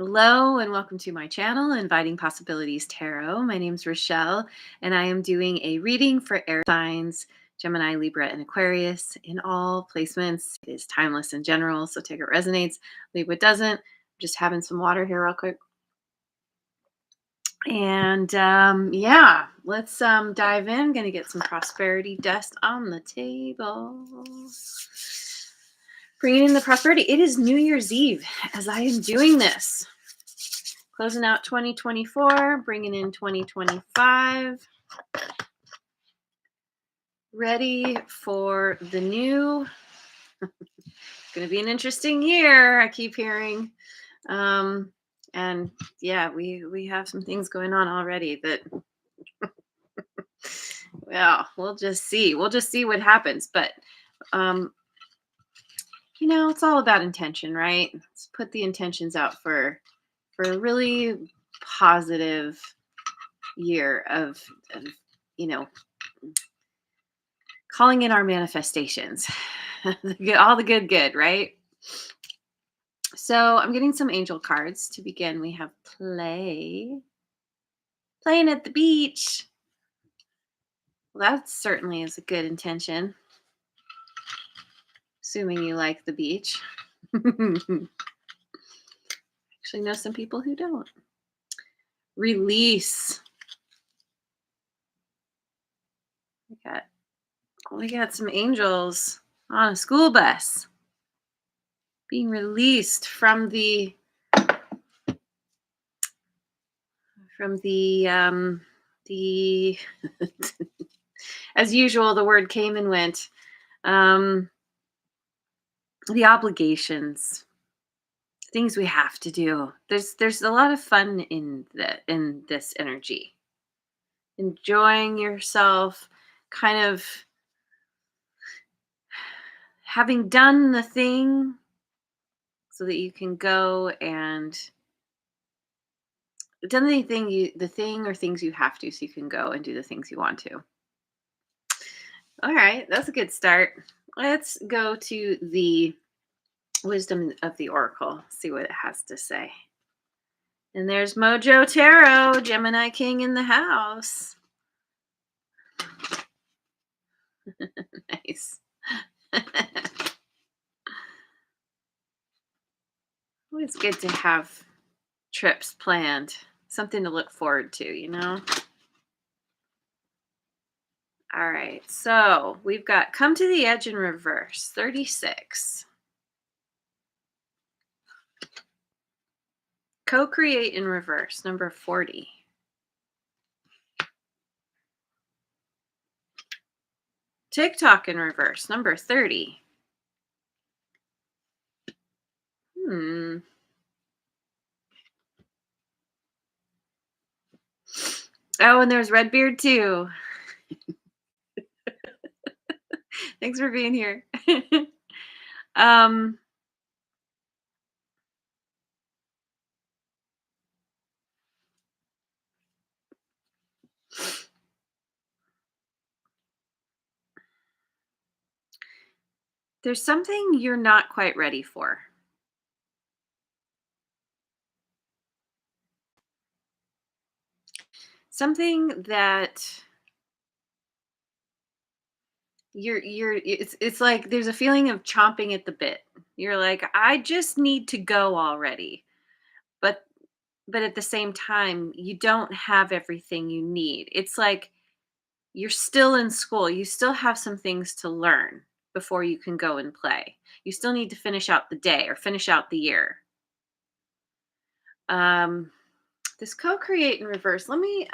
Hello and welcome to my channel, Inviting Possibilities Tarot. My name's Rochelle, and I am doing a reading for air signs, Gemini, Libra, and Aquarius in all placements. It is timeless in general, so take it resonates, leave what doesn't. I'm just having some water here real quick. And yeah, let's dive in. Gonna get some prosperity dust on the table. Bringing in the prosperity. It is New Year's Eve as I am doing this. Closing out 2024, bringing in 2025. Ready for the new. It's going to be an interesting year, I keep hearing. And yeah, we have some things going on already that, well, we'll just see. We'll just see what happens. But, it's all about intention, right? Let's put the intentions out for a really positive year of calling in our manifestations. All the good, right? So I'm getting some angel cards to begin. We have playing at the beach. Well, that certainly is a good intention. Assuming you like the beach. Actually know some people who don't. Release. We got some angels on a school bus being released from the as usual, the word came and went. The obligations, things we have to do. There's a lot of fun in this energy. Enjoying yourself, kind of having done the thing so that you can go and done the thing or things you have to, so you can go and do the things you want to. All right, that's a good start. Let's go to the wisdom of the oracle, see what it has to say. And there's Mojo Tarot, Gemini King in the house. Nice. Always good to have trips planned, something to look forward to, All right, so we've got Come to the Edge in reverse, 36. Co-create in reverse, number 40. TikTok in reverse, number 30. Oh, and there's Redbeard too. Thanks for being here. There's something you're not quite ready for. Something that it's like there's a feeling of chomping at the bit. You're like, I just need to go already. But at the same time, you don't have everything you need. It's like you're still in school. You still have some things to learn before you can go and play. You still need to finish out the day or finish out the year. This co-create in reverse. Let me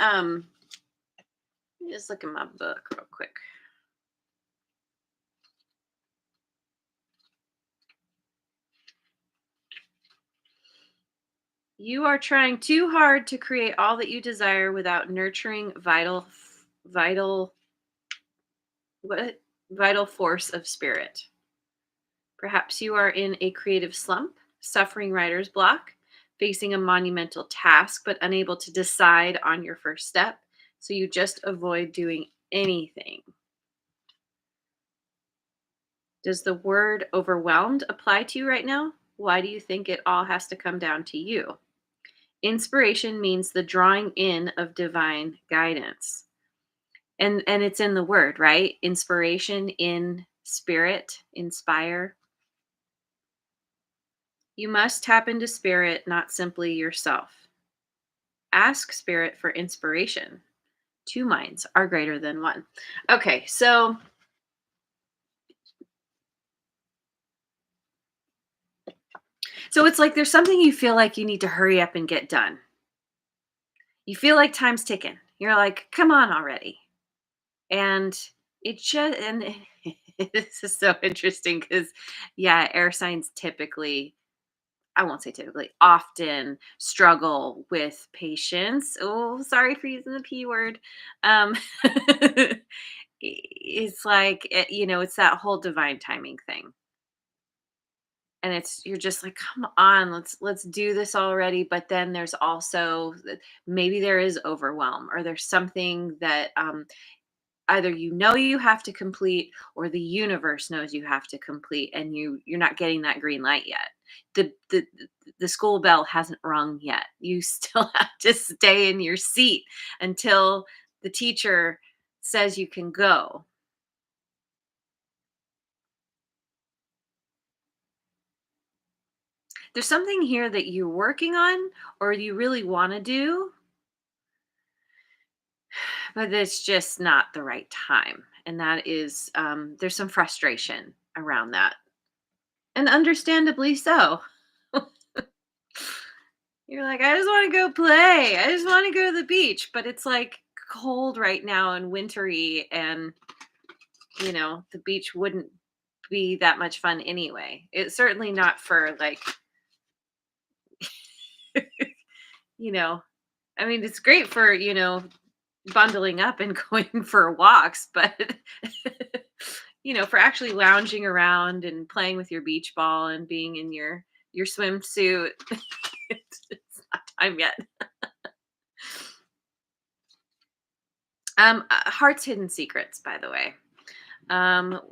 just look at my book real quick. You are trying too hard to create all that you desire without nurturing vital force of spirit. Perhaps you are in a creative slump, suffering writer's block, facing a monumental task, but unable to decide on your first step. So you just avoid doing anything. Does the word overwhelmed apply to you right now? Why do you think it all has to come down to you? Inspiration means the drawing in of divine guidance. And it's in the word, right? Inspiration, in spirit, inspire. You must tap into spirit, not simply yourself. Ask spirit for inspiration. Two minds are greater than one. Okay, so it's like there's something you feel like you need to hurry up and get done. You feel like time's ticking. You're like, come on already. And it just and this is so interesting because yeah, air signs typically, I won't say typically, often struggle with patience. Oh, sorry for using the P word. It's like, it's that whole divine timing thing. And you're just like, come on, let's do this already. But then there's also maybe there is overwhelm, or there's something that either you have to complete, or the universe knows you have to complete, and you're not getting that green light yet. The school bell hasn't rung yet. You still have to stay in your seat until the teacher says you can go. There's something here that you're working on, or you really want to do, but it's just not the right time. And that is, there's some frustration around that, and understandably so. You're like, I just want to go play. I just want to go to the beach, but it's like cold right now and wintry, and the beach wouldn't be that much fun anyway. It's certainly not for like, you know, I mean, it's great for, bundling up and going for walks, but for actually lounging around and playing with your beach ball and being in your swimsuit, it's not time yet. Heart's hidden secrets, by the way.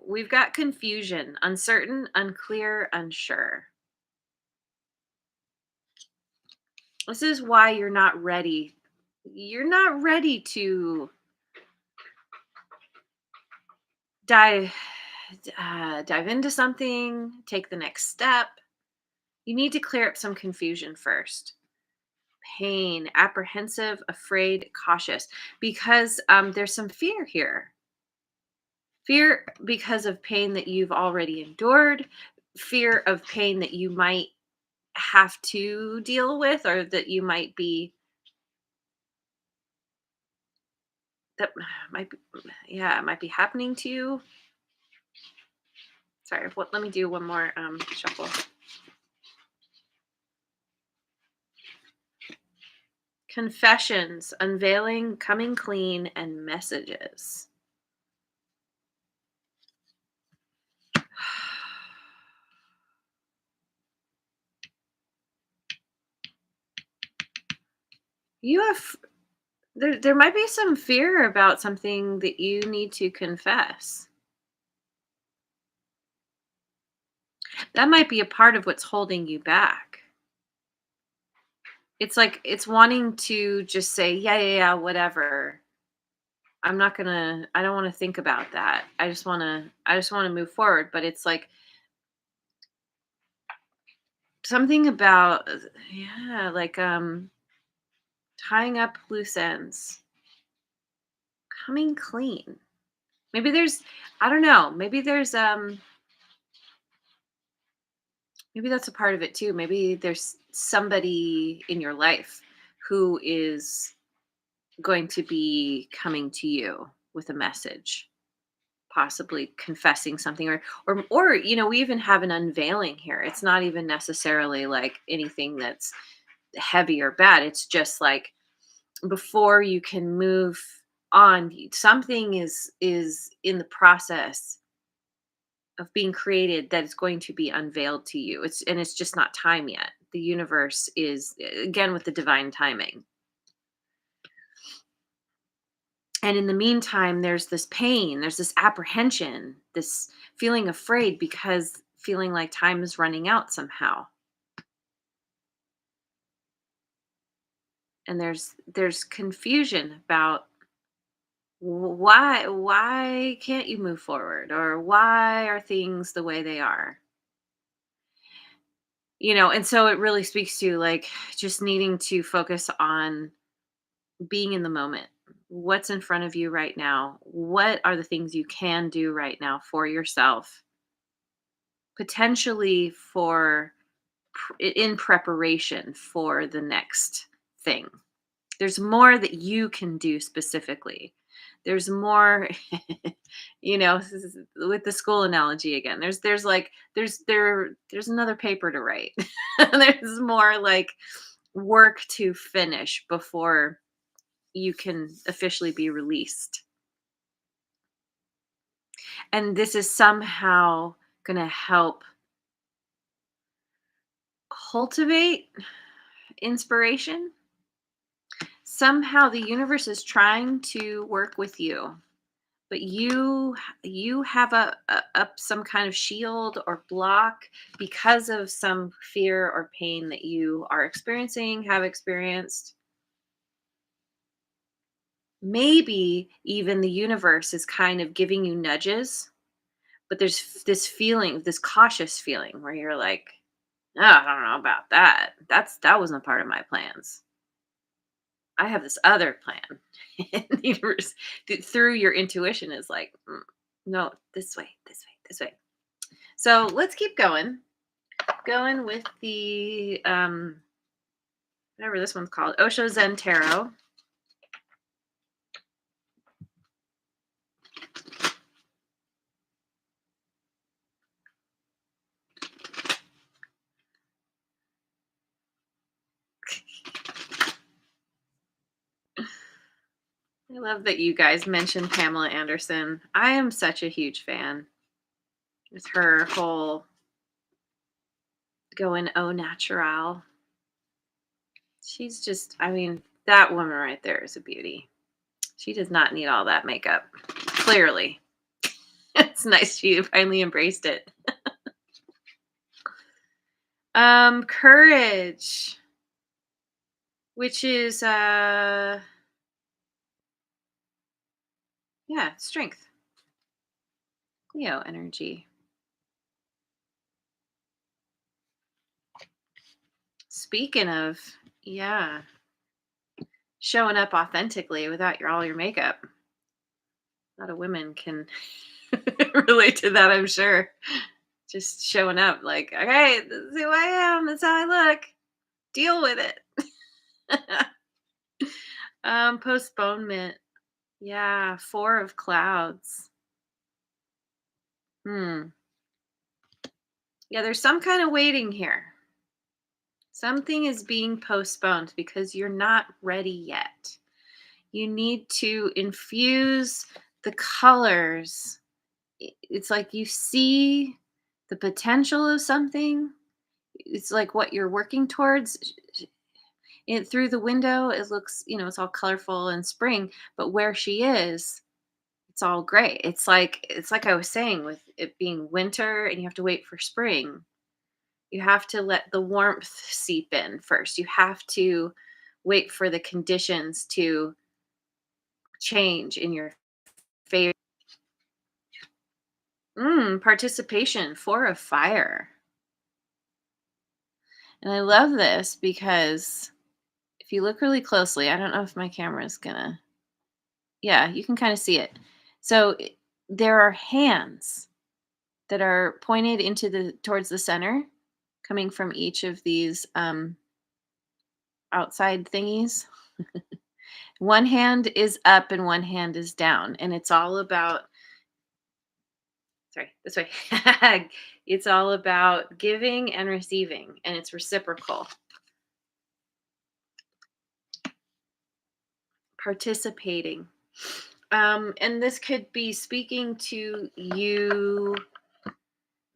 We've got confusion, uncertain, unclear, unsure. This is why you're not ready. You're not ready to dive dive into something, take the next step. You need to clear up some confusion first. Pain, apprehensive, afraid, cautious, because there's some fear here. Fear because of pain that you've already endured, fear of pain that you might have to deal with, or that you might be that might be yeah, it might be happening to you. Sorry, let me do one more shuffle. Confessions, unveiling, coming clean, and messages. You have there might be some fear about something that you need to confess. That might be a part of what's holding you back. It's like it's wanting to just say, yeah, yeah, yeah, whatever. I don't want to think about that. I just want to move forward. But it's like something about, yeah, like tying up loose ends, coming clean. Maybe there's, I don't know, maybe that's a part of it too. Maybe there's somebody in your life who is going to be coming to you with a message, possibly confessing something, or we even have an unveiling here. It's not even necessarily like anything that's heavy or bad. It's just like before you can move on, something is in the process of being created that is going to be unveiled to you. It's just not time yet. The universe is, again, with the divine timing. And in the meantime, there's this pain, there's this apprehension, this feeling afraid, because feeling like time is running out somehow. and there's confusion about why can't you move forward, or why are things the way they are, and so it really speaks to like just needing to focus on being in the moment. What's in front of you right now? What are the things you can do right now for yourself, potentially in preparation for the next thing? There's more that you can do specifically. There's more, this is with the school analogy again. There's another paper to write. There's more like work to finish before you can officially be released. And this is somehow going to help cultivate inspiration. Somehow the universe is trying to work with you, but you have some kind of shield or block because of some fear or pain that you are experiencing, have experienced. Maybe even the universe is kind of giving you nudges, but there's this feeling, this cautious feeling where you're like, "Oh, I don't know about that. That wasn't a part of my plans. I have this other plan." And the universe, through your intuition, is like, no, this way, this way, this way. So let's keep going with the whatever this one's called, Osho Zen Tarot. I love that you guys mentioned Pamela Anderson. I am such a huge fan with her whole going au natural. She's just, I mean, that woman right there is a beauty. She does not need all that makeup. Clearly. It's nice she finally embraced it. Courage, which is strength. Leo energy. Speaking of, showing up authentically without all your makeup. A lot of women can relate to that, I'm sure. Just showing up like, okay, this is who I am. That's how I look. Deal with it. Postponement. Yeah, 4 of clouds. Yeah, there's some kind of waiting here. Something is being postponed because you're not ready yet. You need to infuse the colors. It's like you see the potential of something. It's like what you're working towards. Through the window, it looks, it's all colorful and spring, but where she is, it's all gray. It's like I was saying, with it being winter and you have to wait for spring. You have to let the warmth seep in first. You have to wait for the conditions to change in your favor. Participation, 4 of fire. And I love this because if you look really closely, I don't know if my camera is gonna, yeah, you can kind of see it. So there are hands that are pointed towards the center, coming from each of these outside thingies. One hand is up and one hand is down, and it's all about, sorry, this way. It's all about giving and receiving, and it's reciprocal. Participating. And this could be speaking to you.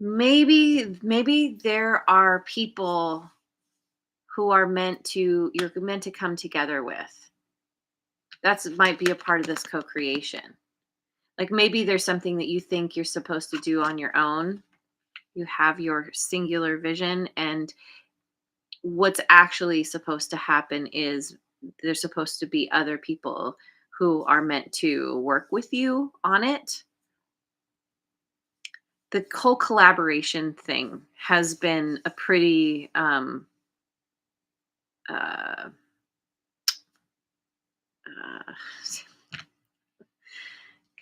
Maybe there are people who you're meant to come together with. That's might be a part of this co-creation. Like maybe there's something that you think you're supposed to do on your own. You have your singular vision, and what's actually supposed to happen is there's supposed to be other people who are meant to work with you on it. The whole collaboration thing has been a pretty uh, uh,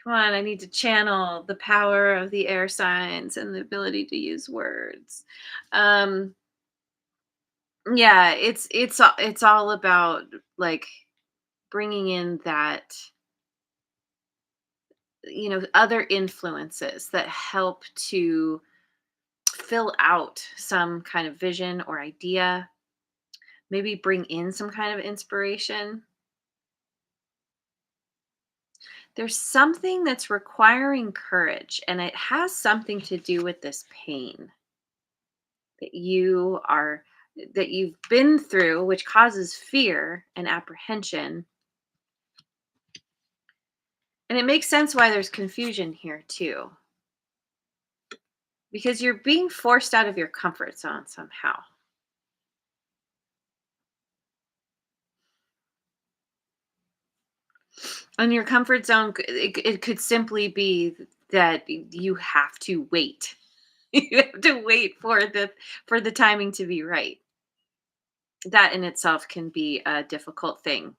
come on, I need to channel the power of the air signs and the ability to use words. Um, yeah, it's all about like bringing in that, other influences that help to fill out some kind of vision or idea, maybe bring in some kind of inspiration. There's something that's requiring courage, and it has something to do with this pain that you've been through, which causes fear and apprehension. And it makes sense why there's confusion here too, because you're being forced out of your comfort zone somehow. And your comfort zone, it could simply be that you have to wait. You have to wait for the timing to be right. That in itself can be a difficult thing.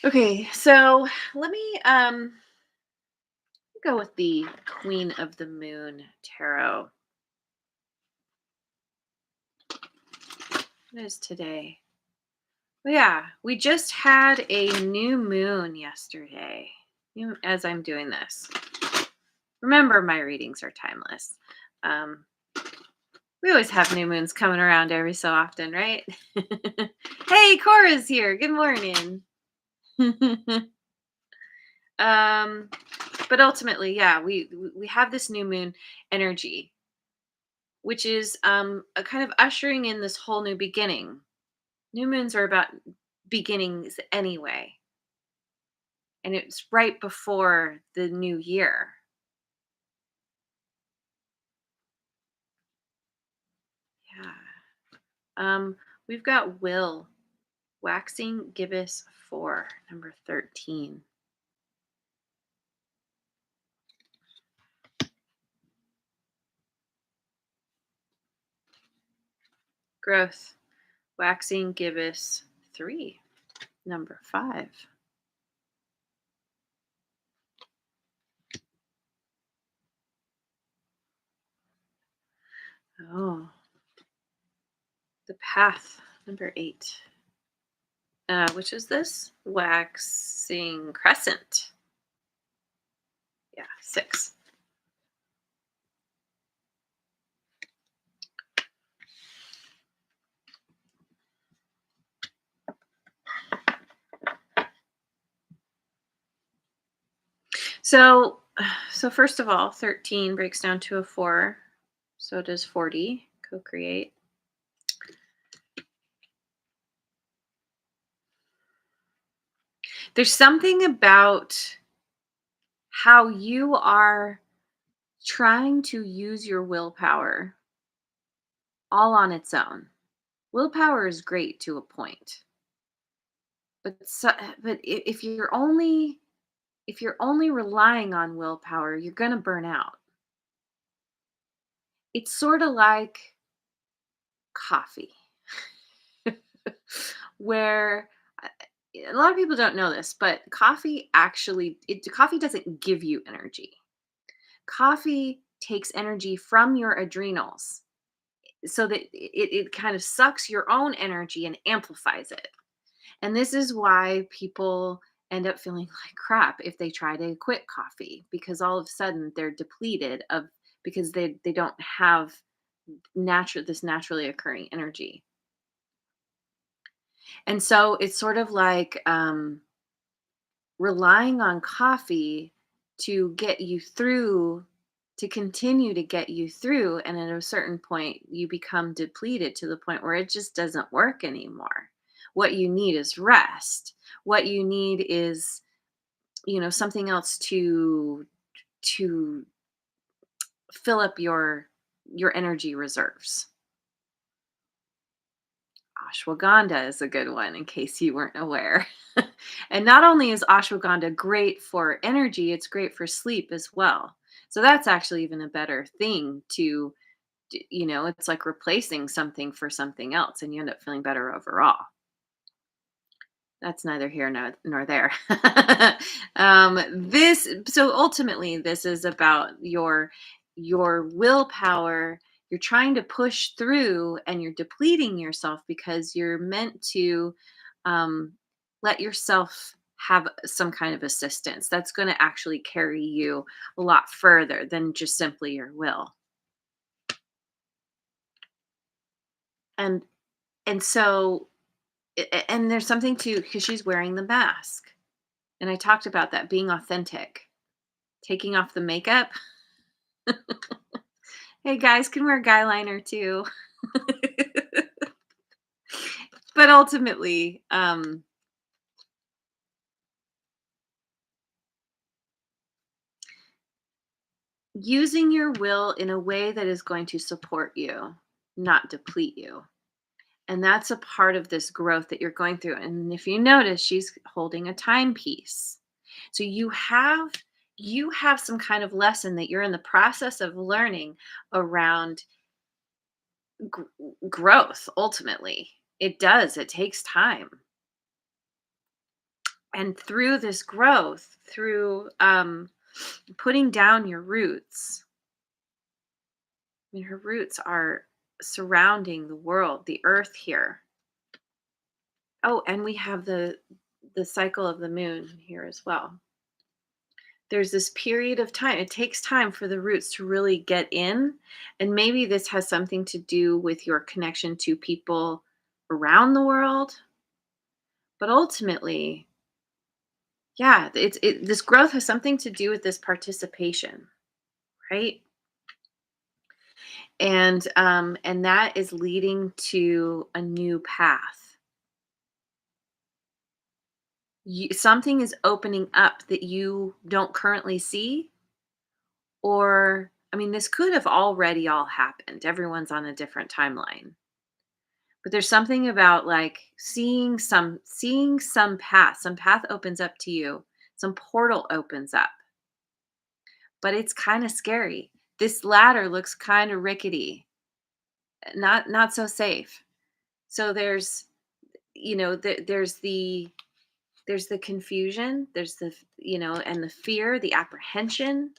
Okay, so let me go with the Queen of the Moon tarot. What is today? Well, yeah, we just had a new moon yesterday. As I'm doing this, remember my readings are timeless. Um, we always have new moons coming around every so often, right? Hey, Cora's here. Good morning. um, but ultimately, yeah, we have this new moon energy, which is a kind of ushering in this whole new beginning. New moons are about beginnings anyway, and it's right before the new year. Yeah. We've got Will, waxing gibbous 4, number 13. Growth, waxing gibbous 3, number 5. Oh, the path, number 8. Which is this? Waxing crescent. Yeah, 6. So, so first of all, 13 breaks down to a 4. So does 40, co-create. There's something about how you are trying to use your willpower all on its own. Willpower is great to a point, but if you're only relying on willpower, you're going to burn out. It's sort of like coffee, where a lot of people don't know this, but coffee doesn't give you energy. Coffee takes energy from your adrenals so that it kind of sucks your own energy and amplifies it. And this is why people end up feeling like crap if they try to quit coffee, because all of a sudden they're depleted of because they don't have this naturally occurring energy. And so it's sort of like relying on coffee to get you through, to continue to get you through, and at a certain point you become depleted to the point where it just doesn't work anymore. What you need is rest. What you need is, something else to fill up your energy reserves. Ashwagandha is a good one in case you weren't aware. And not only is ashwagandha great for energy, it's great for sleep as well. So that's actually even a better thing to, it's like replacing something for something else and you end up feeling better overall. That's neither here nor there. This so ultimately this is about your willpower. You're trying to push through and you're depleting yourself because you're meant to um, let yourself have some kind of assistance that's going to actually carry you a lot further than just simply your will. And so and there's something to because she's wearing the mask. And I talked about that being authentic, taking off the makeup. Hey, guys can wear guy liner too. But ultimately, using your will in a way that is going to support you, not deplete you. And that's a part of this growth that you're going through. And if you notice, she's holding a timepiece. So you have some kind of lesson that you're in the process of learning around gr- growth. Ultimately, it takes time. And through this growth, through putting down your roots, I mean, her roots are surrounding the world, the earth here. Oh, and we have the cycle of the moon here as well. There's this period of time. It takes time for the roots to really get in. And maybe this has something to do with your connection to people around the world. But ultimately, yeah, this growth has something to do with this participation, right? And that is leading to a new path. Something is opening up that you don't currently see, or I mean, this could have already all happened. Everyone's on a different timeline. But there's something about like seeing some path. Some path opens up to you. Some portal opens up. But it's kind of scary. This ladder looks kind of rickety. Not so safe. So there's the confusion, there's and the fear, the apprehension,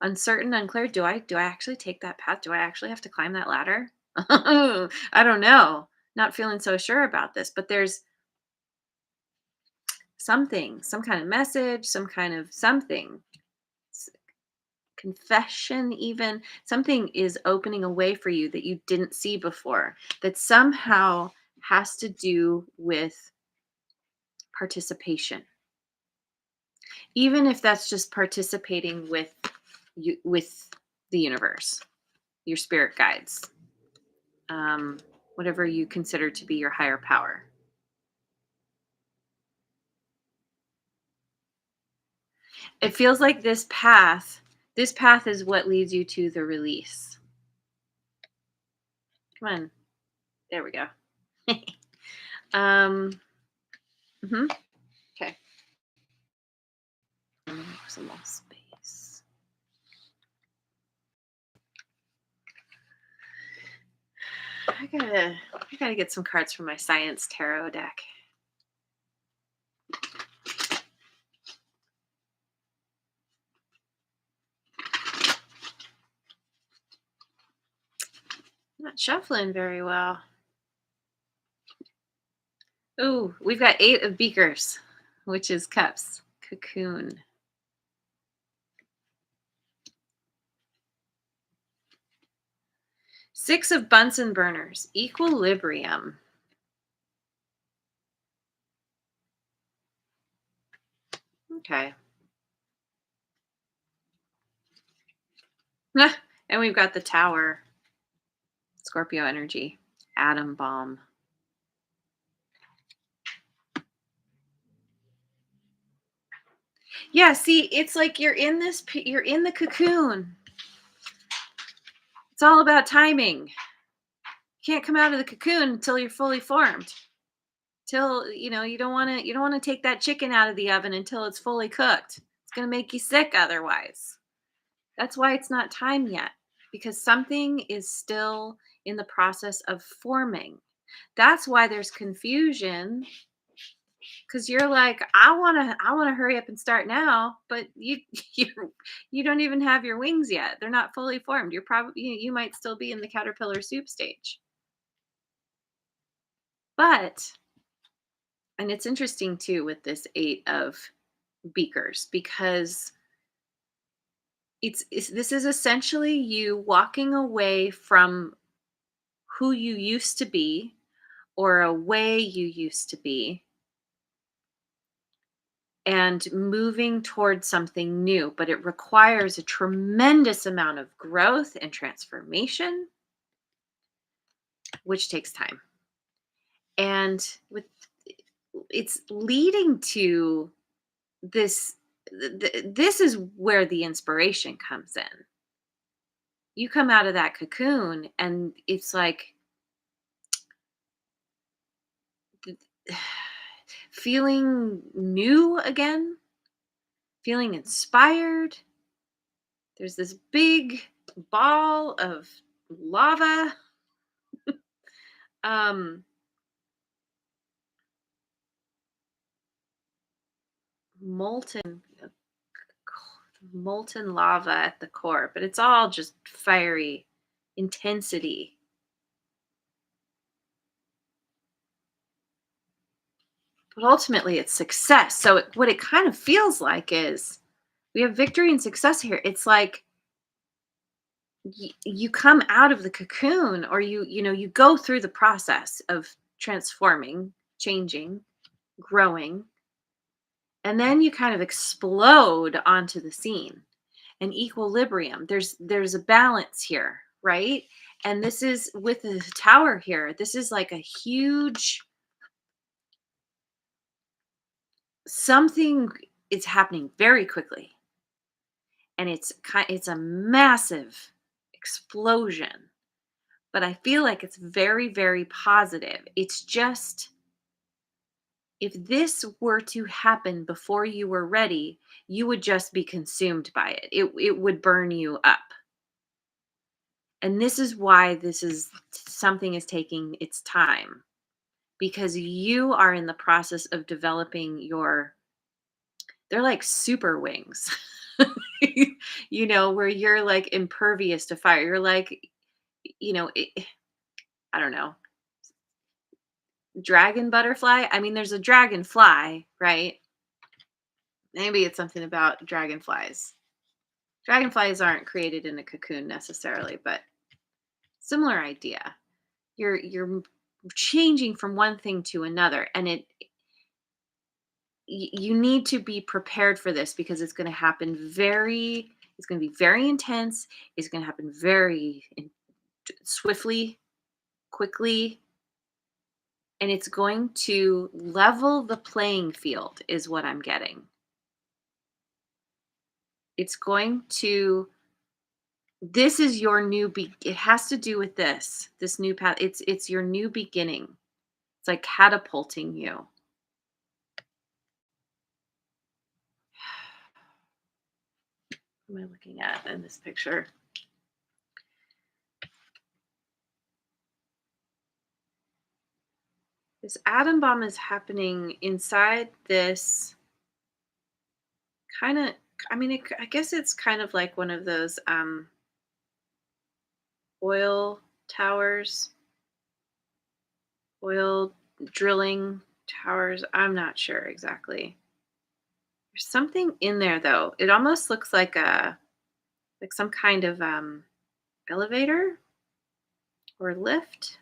uncertain, unclear. Do I actually take that path? Do I actually have to climb that ladder? I don't know. Not feeling so sure about this, but there's something, some kind of message, some kind of something, s- confession, even something is opening a way for you that you didn't see before, that somehow has to do with participation, even if that's just participating with the universe, your spirit guides, um, whatever you consider to be your higher power. It feels like this path is what leads you to the release. Come on, there we go. um mhm, okay. Some more space. I gotta get some cards from my science tarot deck. Not shuffling very well. Ooh, we've got 8 of beakers, which is cups. Cocoon. Six of Bunsen burners. Equilibrium. Okay. And we've got the tower. Scorpio energy. Atom bomb. Yeah, see, it's like you're in the cocoon. It's all about timing. Can't come out of the cocoon until you're fully formed. Till, you don't want to take that chicken out of the oven until it's fully cooked. It's going to make you sick otherwise. That's why it's not time yet, because something is still in the process of forming. That's why there's confusion, because you're like, I want to hurry up and start now, but you you don't even have your wings yet. They're not fully formed. You're probably you might still be in the caterpillar soup stage. But and it's interesting too with this 8 of beakers, because this is essentially you walking away from who you used to be or a way you used to be and moving towards something new, but it requires a tremendous amount of growth and transformation, which takes time. And with it's leading to this this is where the inspiration comes in. You come out of that cocoon and it's like feeling new again, feeling inspired. There's this big ball of lava, um, molten, molten lava at the core, but it's all just fiery intensity. But ultimately, it's success. So, what it kind of feels like is we have victory and success here. It's like you come out of the cocoon, or you go through the process of transforming, changing, growing, and then you kind of explode onto the scene. An equilibrium, there's a balance here, right? And this is with the tower here, this is like a huge something is happening very quickly, and it's a massive explosion, but I feel like it's very, very positive. It's just, if this were to happen before you were ready, you would just be consumed by it. It would burn you up. And this is why this is something is taking its time, because you are in the process of developing they're like super wings. Where you're like impervious to fire. You're like, I don't know, dragon butterfly. I mean, there's a dragonfly, right? Maybe it's something about dragonflies. Dragonflies aren't created in a cocoon necessarily, but similar idea. You're changing from one thing to another, and you need to be prepared for this, because it's going to happen it's going to be very intense. It's going to happen very swiftly, quickly, and it's going to level the playing field is what I'm getting. It's going to This is your it has to do with this new path. It's your new beginning. It's like catapulting you. What am I looking at in this picture? This atom bomb is happening inside this kind of, I guess it's kind of like one of those oil towers, oil drilling towers. I'm not sure exactly. There's something in there though. It almost looks like some kind of elevator or lift.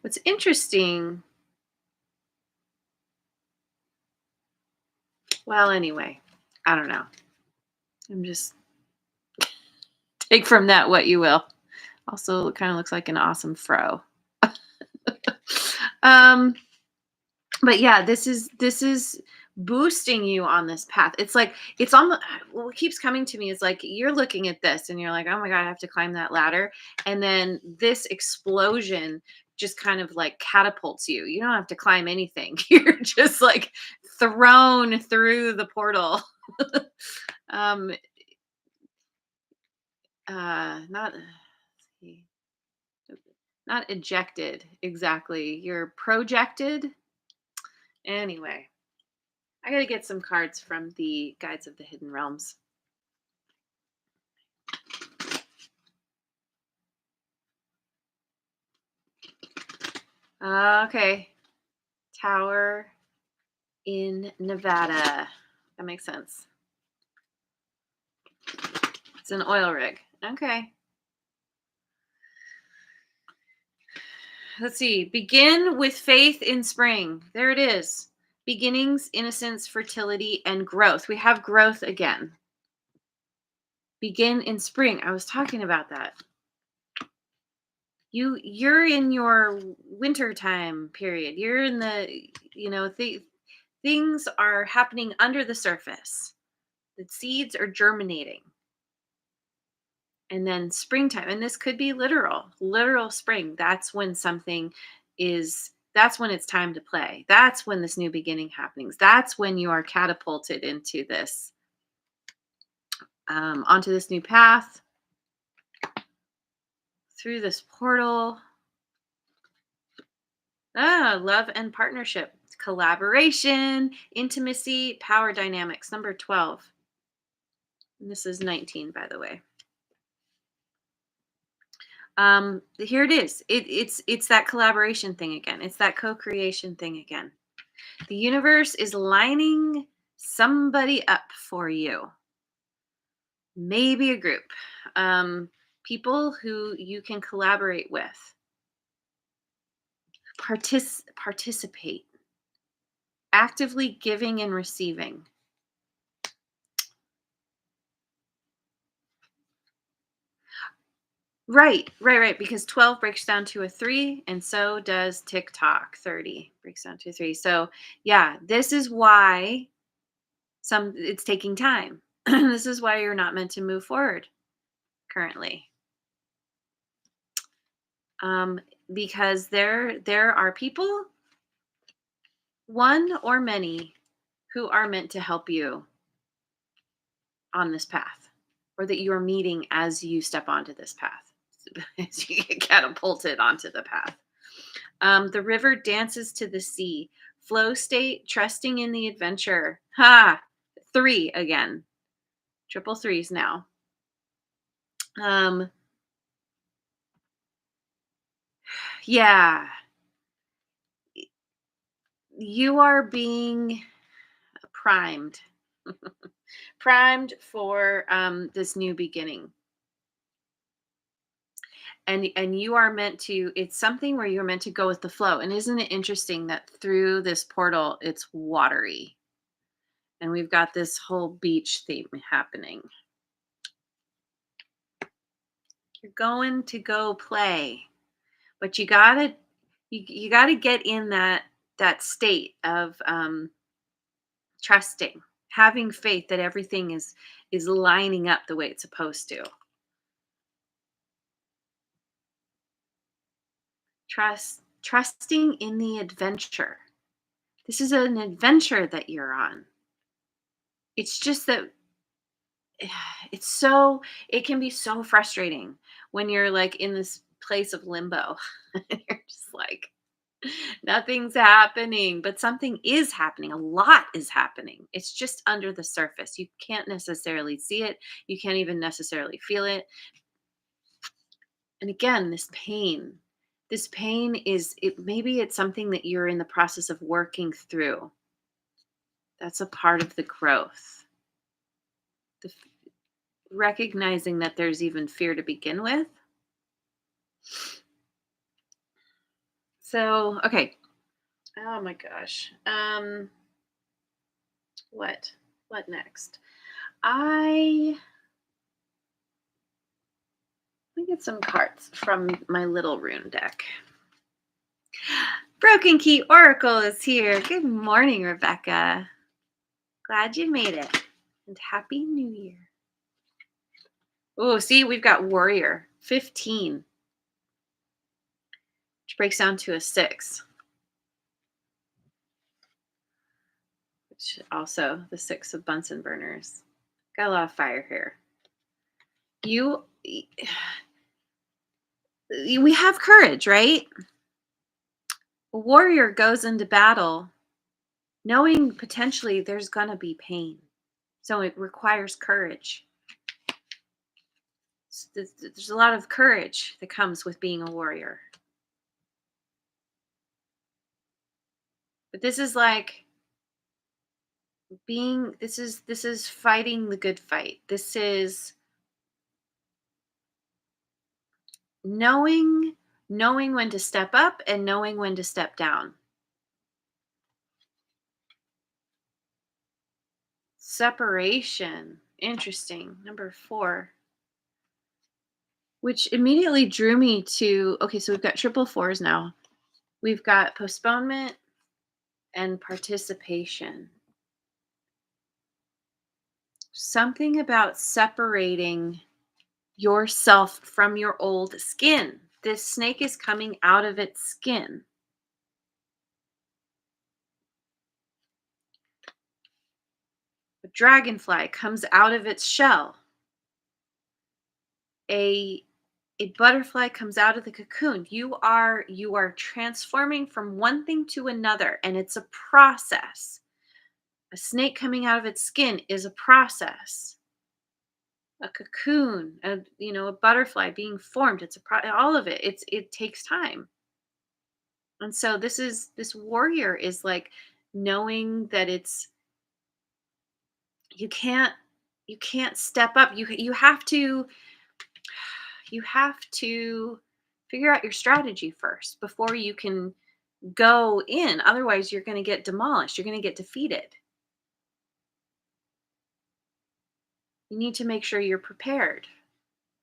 What's interesting, well, anyway, I don't know. I'm just take from that what you will. Also, it kind of looks like an awesome fro. um, but yeah, this is boosting you on this path. It's like it's almost what keeps coming to me is like you're looking at this and you're like, oh my God, I have to climb that ladder. And then this explosion just kind of like catapults you. You don't have to climb anything. You're just like thrown through the portal. um not see, not ejected exactly. You're projected. Anyway, I got to get some cards from the Guides of the Hidden Realms. Okay. Tower in Nevada. That makes sense. It's an oil rig. Okay. Let's see. Begin with faith in spring. There it is. Beginnings, innocence, fertility, and growth. We have growth again. Begin in spring. I was talking about that. You're in your winter time period. You're in the, things are happening under the surface. The seeds are germinating. And then springtime, and this could be literal spring. That's when that's when it's time to play. That's when this new beginning happens. That's when you are catapulted into this, onto this new path, through this portal. Love and partnership, collaboration, intimacy, power dynamics, number 12. And this is 19, by the way. Here it is. It's that collaboration thing again. It's that co-creation thing again. The universe is lining somebody up for you. Maybe a group. People who you can collaborate with. Participate. Actively giving and receiving. Right. Because 12 breaks down to a 3, and so does TikTok. 30 breaks down to a 3. So yeah, this is why it's taking time. This is why you're not meant to move forward currently. Because there are people, one or many, who are meant to help you on this path, or that you're meeting as you step onto this path, as you get catapulted onto the path. The river dances to the sea. Flow state, trusting in the adventure. 3 again. Triple threes now. Yeah. You are being primed. Primed for this new beginning. And you are meant to, it's something where you're meant to go with the flow. And isn't it interesting that through this portal, it's watery? And we've got this whole beach theme happening. You're going to go play, but you gotta get in that state of trusting, having faith that everything is lining up the way it's supposed to. Trusting in the adventure. This is an adventure that you're on. It's just that it can be so frustrating when you're like in this place of limbo. You're just like, nothing's happening, but something is happening. A lot is happening. It's just under the surface. You can't necessarily see it. You can't even necessarily feel it. And again, this pain is maybe it's something that you're in the process of working through. That's a part of the growth. Recognizing that there's even fear to begin with. So, okay. Oh my gosh. What next? Let me get some cards from my little rune deck. Broken Key Oracle is here. Good morning, Rebecca. Glad you made it. And Happy New Year. Oh, see, we've got Warrior 15, which breaks down to a 6, which also the 6 of Bunsen burners. Got a lot of fire here. We have courage, right? A warrior goes into battle knowing potentially there's going to be pain. So it requires courage. There's a lot of courage that comes with being a warrior. But this is like this is fighting the good fight. This is knowing when to step up and knowing when to step down. Separation. Interesting. Number 4. Which immediately drew me to, okay, so we've got triple 4s now. We've got postponement and participation. Something about separating yourself from your old skin. This snake is coming out of its skin. A dragonfly comes out of its shell. A butterfly comes out of the cocoon. You are transforming from one thing to another, and it's a process. A snake coming out of its skin is a process. A cocoon, a butterfly being formed, it's all of it. It takes time. And so this warrior is like knowing that you can't step up. You have to figure out your strategy first before you can go in. Otherwise, you're going to get demolished. You're going to get defeated. You need to make sure you're prepared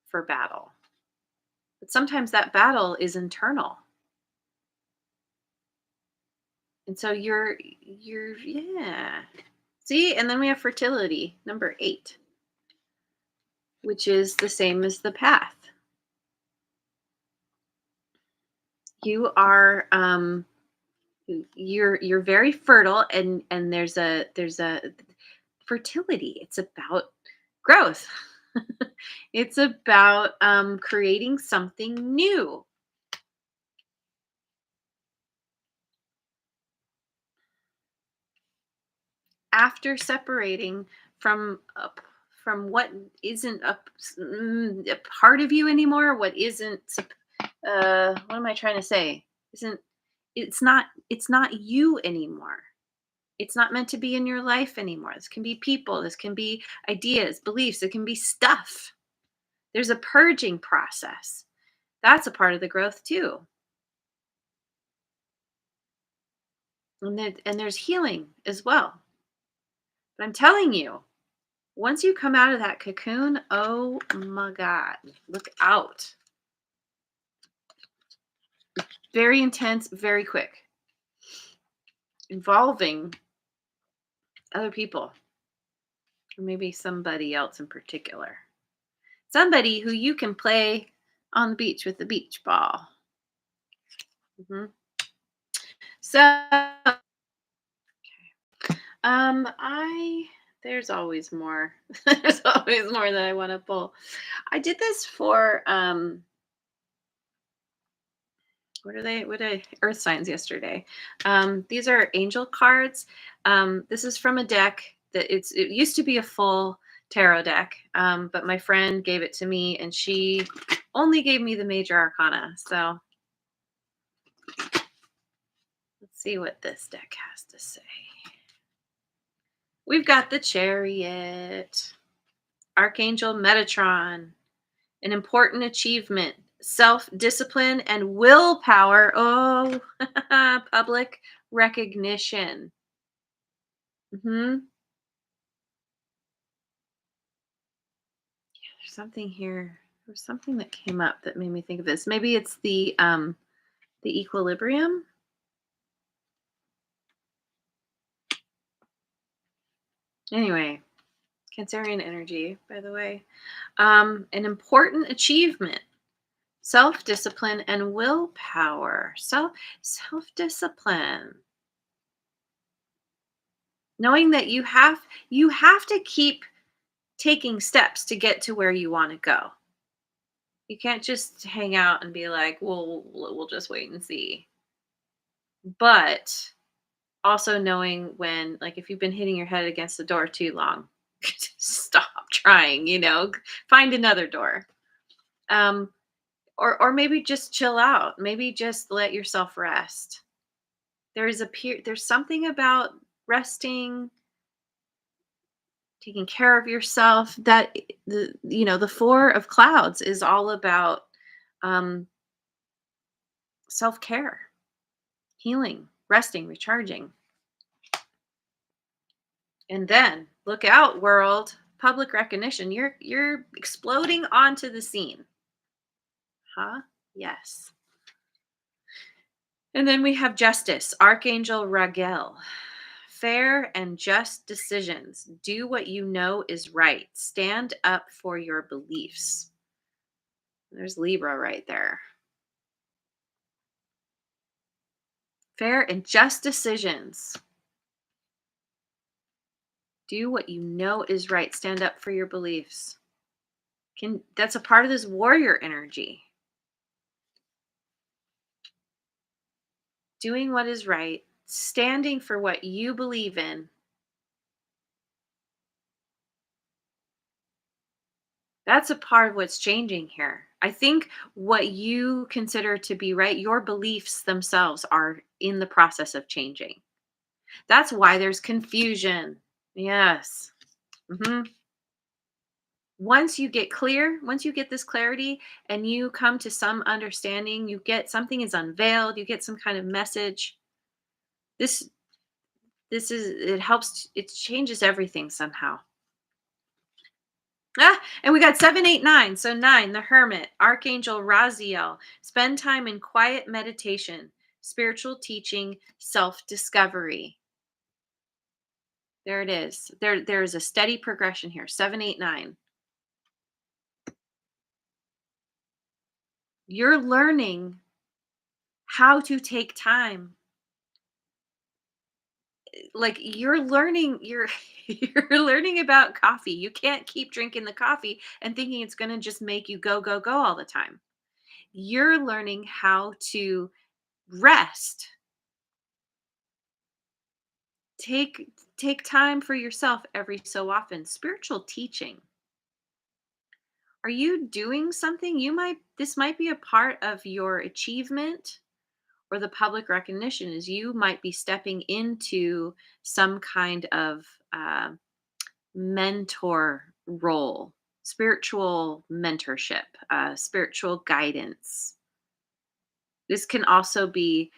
for battle. But sometimes that battle is internal. And so you're yeah. See, and then we have fertility, number 8, which is the same as the path. You are you're very fertile, and there's a fertility. It's about growth. It's about creating something new. After separating from what isn't a part of you anymore, what isn't what am I trying to say? Isn't it's not you anymore. It's not meant to be in your life anymore. This can be people, this can be ideas, beliefs, it can be stuff. There's a purging process. That's a part of the growth too. And there's healing as well. But I'm telling you, once you come out of that cocoon, oh my God, look out. Very intense, very quick, involving other people, or maybe somebody else in particular. Somebody who you can play on the beach with the beach ball. hmm So, I there's always more. There's always more that I want to pull. I did this for what are earth signs yesterday. These are angel cards. This is from a deck it used to be a full tarot deck, but my friend gave it to me, and she only gave me the major arcana. So let's see what this deck has to say. We've got the Chariot, Archangel Metatron, an important achievement, self-discipline and willpower. Oh, public recognition. There's something here. There's something that came up that made me think of this. Maybe it's the equilibrium. Anyway, Cancerian energy, by the way. An important achievement, self-discipline and willpower. Self-discipline. Knowing that you have to keep taking steps to get to where you want to go. You can't just hang out and be like, "Well, we'll just wait and see." But also knowing when, like, if you've been hitting your head against the door too long, stop trying, find another door. Um, or maybe just chill out. Maybe just let yourself rest. There's something about resting, taking care of yourself that the four of clouds is all about um self-care, healing, resting, recharging. And then look out, world. Public recognition. You're exploding onto the scene. Huh? Yes. And then we have justice, Archangel Raguel. Fair and just decisions. Do what you know is right. Stand up for your beliefs. There's Libra right there. Fair and just decisions. Do what you know is right. Stand up for your beliefs. That's a part of this warrior energy. Doing what is right, standing for what you believe in. That's a part of what's changing here. I think what you consider to be right, your beliefs themselves are in the process of changing. That's why there's confusion. Yes. hmm once you get this clarity and you come to some understanding, you get something is unveiled, you get some kind of message. This it helps, it changes everything somehow. And we got 789. So 9, the Hermit, Archangel Raziel. Spend time in quiet meditation, spiritual teaching, self discovery. There it is. There is a steady progression here. 789. You're learning how to take time. Like you're you're learning about coffee. You can't keep drinking the coffee and thinking it's going to just make you go go go all the time. You're learning how to rest. Take time for yourself every so often. Spiritual teaching. Are you doing something? This might be a part of your achievement or the public recognition is you might be stepping into some kind of mentor role, spiritual mentorship, spiritual guidance. This can also be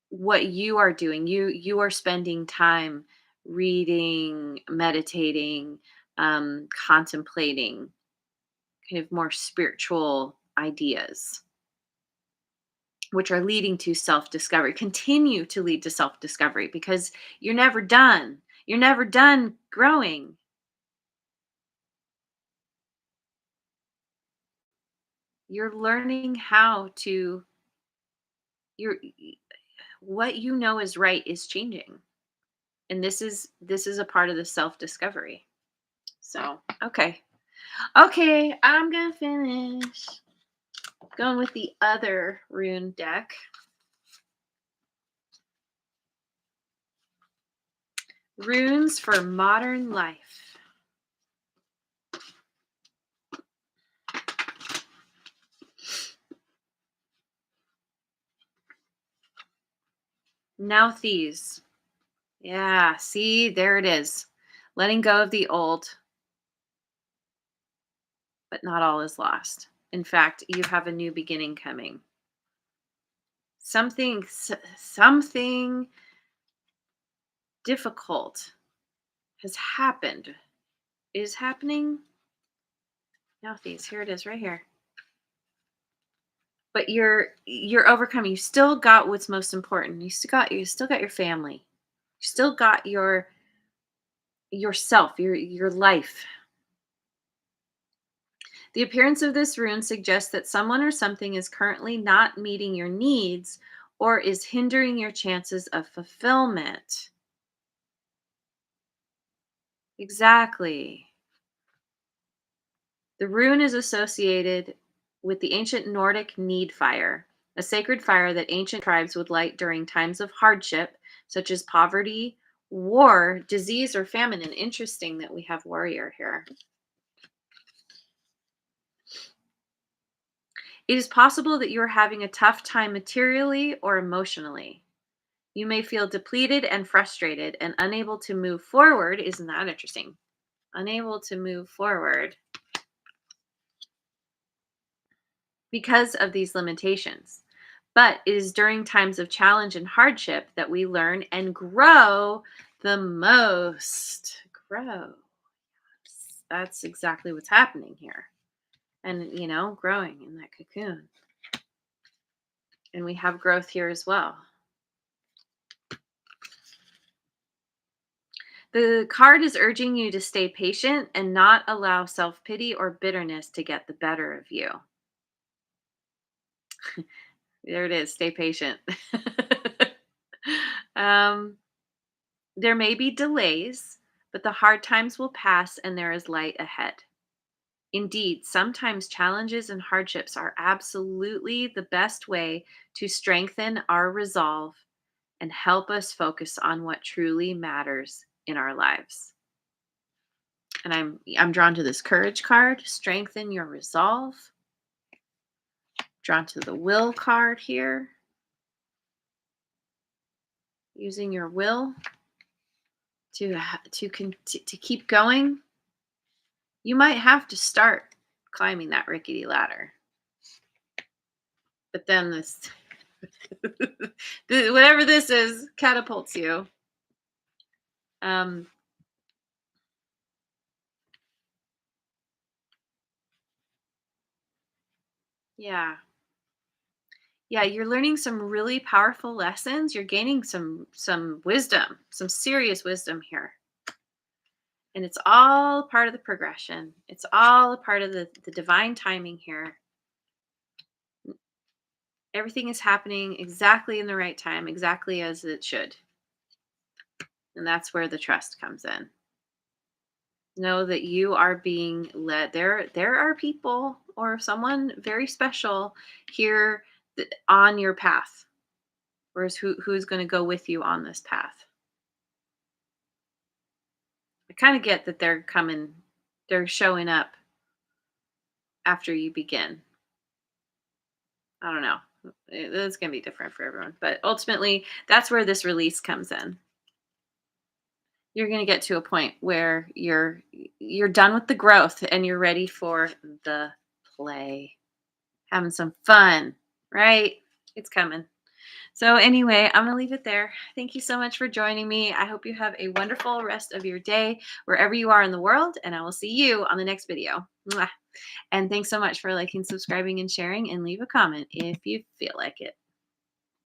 what you are doing. You are spending time reading, meditating, contemplating kind of more spiritual ideas, which are leading to self-discovery. Continue to lead to self-discovery because you're never done. You're never done growing. You're learning how to you're what you know is right is changing. And this is a part of the self-discovery. So, okay. Okay, I'm gonna finish going with the other rune deck. Runes for modern life. Now thieves. Yeah, see, there it is. Letting go of the old, but not all is lost. In fact, you have a new beginning coming. Something difficult has happened. Is happening. Now thieves. Here it is right here. But you're overcoming. You still got what's most important. You still got your family. You still got yourself, your life. The appearance of this rune suggests that someone or something is currently not meeting your needs or is hindering your chances of fulfillment. Exactly. The rune is associated with the ancient Nordic need fire, a sacred fire that ancient tribes would light during times of hardship, such as poverty, war, disease, or famine. And interesting that we have warrior here. It is possible that you are having a tough time materially or emotionally. You may feel depleted and frustrated and unable to move forward. Isn't that interesting? Unable to move forward because of these limitations. But it is during times of challenge and hardship that we learn and grow the most. Grow. That's exactly what's happening here. And, growing in that cocoon. And we have growth here as well. The card is urging you to stay patient and not allow self pity or bitterness to get the better of you. There it is. Stay patient. um, there may be delays, but the hard times will pass and there is light ahead. Indeed, sometimes challenges and hardships are absolutely the best way to strengthen our resolve and help us focus on what truly matters in our lives. And I'm drawn to this courage card, strengthen your resolve. Drawn to the will card here, using your will to keep going. You might have to start climbing that rickety ladder, but then this whatever this is catapults you. um yeah, yeah, you're learning some really powerful lessons. You're gaining some wisdom, some serious wisdom here, and it's all part of the progression. It's all a part of the divine timing here. Everything is happening exactly in the right time, exactly as it should. And that's where the trust comes in. Know that you are being led. There are people or someone very special here on your path. Whereas who's going to go with you on this path? I kind of get that they're showing up after you begin. I don't know. It's going to be different for everyone, but ultimately that's where this release comes in. You're going to get to a point where you're done with the growth and you're ready for the play, having some fun, right? It's coming. So anyway, I'm going to leave it there. Thank you so much for joining me. I hope you have a wonderful rest of your day wherever you are in the world, and I will see you on the next video. Mwah. And thanks so much for liking, subscribing, and sharing, and leave a comment if you feel like it.